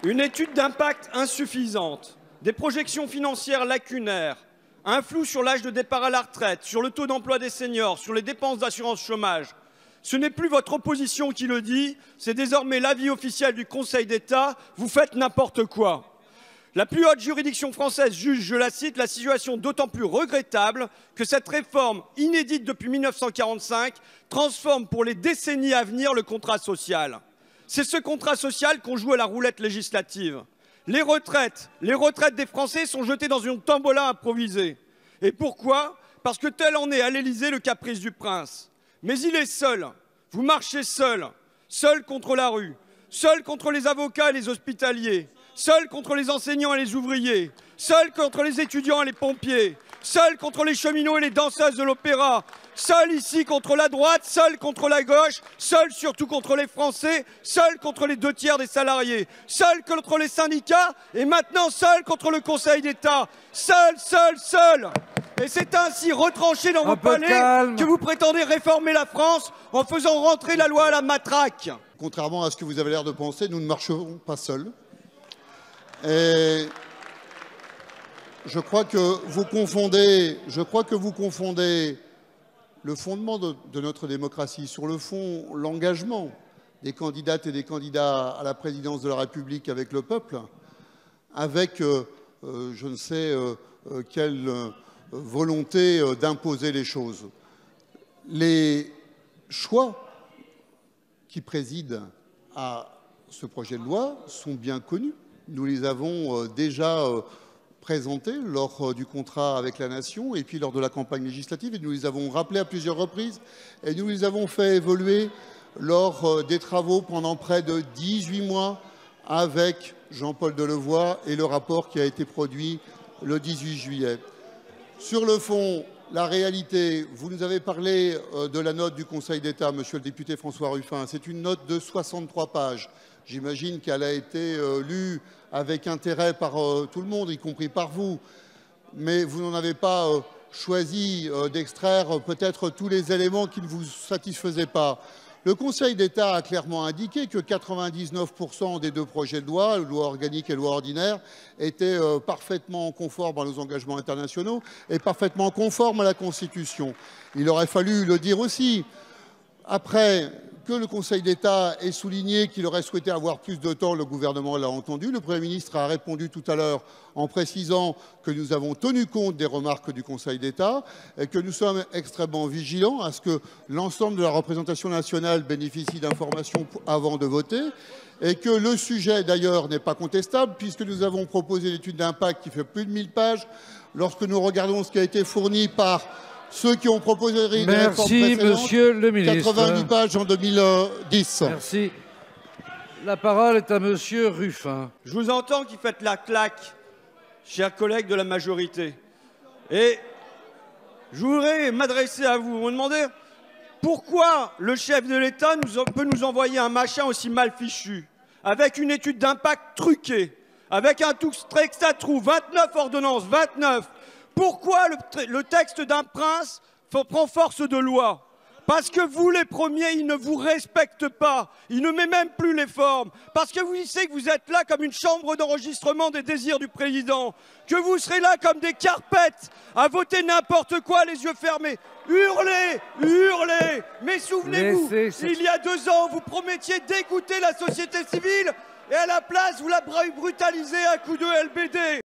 Une étude d'impact insuffisante, des projections financières lacunaires, un flou sur l'âge de départ à la retraite, sur le taux d'emploi des seniors, sur les dépenses d'assurance chômage. Ce n'est plus votre opposition qui le dit, c'est désormais l'avis officiel du Conseil d'État. Vous faites n'importe quoi. La plus haute juridiction française juge, je la cite, la situation d'autant plus regrettable que cette réforme, inédite depuis 1945, transforme pour les décennies à venir le contrat social. C'est ce contrat social qu'on joue à la roulette législative. Les retraites des Français sont jetées dans une tombola improvisée. Et pourquoi? Parce que tel en est à l'Élysée le caprice du prince. Mais il est seul. Vous marchez seul. Seul contre la rue. Seul contre les avocats et les hospitaliers. Seul contre les enseignants et les ouvriers. Seul contre les étudiants et les pompiers. Seul contre les cheminots et les danseuses de l'opéra. Seul ici contre la droite, seul contre la gauche, seul surtout contre les Français, seul contre les 2/3 des salariés, seul contre les syndicats et maintenant seul contre le Conseil d'État. Seul. Et c'est ainsi retranché dans vos palais que vous prétendez réformer la France en faisant rentrer la loi à la matraque. Contrairement à ce que vous avez l'air de penser, nous ne marcherons pas seuls. Et je crois que vous confondez le fondement de notre démocratie, sur le fond, l'engagement des candidates et des candidats à la présidence de la République avec le peuple, avec je ne sais quelle volonté d'imposer les choses. Les choix qui président à ce projet de loi sont bien connus. Nous les avons déjà présentés lors du contrat avec la nation et puis lors de la campagne législative, et nous les avons rappelés à plusieurs reprises et nous les avons fait évoluer lors des travaux pendant près de 18 mois avec Jean-Paul Delevoye et le rapport qui a été produit le 18 juillet. Sur le fond, la réalité, vous nous avez parlé de la note du Conseil d'État, monsieur le député François Ruffin. C'est une note de 63 pages. J'imagine qu'elle a été lue avec intérêt par tout le monde, y compris par vous. Mais vous n'en avez pas choisi d'extraire peut-être tous les éléments qui ne vous satisfaisaient pas. Le Conseil d'État a clairement indiqué que 99% des deux projets de loi organique et loi ordinaire, étaient parfaitement conformes à nos engagements internationaux et parfaitement conformes à la Constitution. Il aurait fallu le dire aussi. Après que le Conseil d'État ait souligné qu'il aurait souhaité avoir plus de temps, le gouvernement l'a entendu. Le Premier ministre a répondu tout à l'heure en précisant que nous avons tenu compte des remarques du Conseil d'État et que nous sommes extrêmement vigilants à ce que l'ensemble de la représentation nationale bénéficie d'informations avant de voter et que le sujet, d'ailleurs, n'est pas contestable puisque nous avons proposé l'étude d'impact qui fait plus de 1000 pages. Lorsque nous regardons ce qui a été fourni par ceux qui ont proposé des réformes précédentes, monsieur le ministre. 90 pages en 2010. Merci. La parole est à monsieur Ruffin. Je vous entends qui faites la claque, chers collègues de la majorité. Et je voudrais m'adresser à vous. Vous me demandez pourquoi le chef de l'État peut nous envoyer un machin aussi mal fichu, avec une étude d'impact truquée, avec un texte à trous, 29 ordonnances, 29. Pourquoi le texte d'un prince prend force de loi? Parce que vous, les premiers, il ne vous respecte pas. Il ne met même plus les formes. Parce que vous savez que vous êtes là comme une chambre d'enregistrement des désirs du président. Que vous serez là comme des carpettes à voter n'importe quoi, les yeux fermés. Hurlez. Mais souvenez-vous, il y a 2 ans, vous promettiez d'écouter la société civile et à la place, vous la brutalisez à coups de LBD.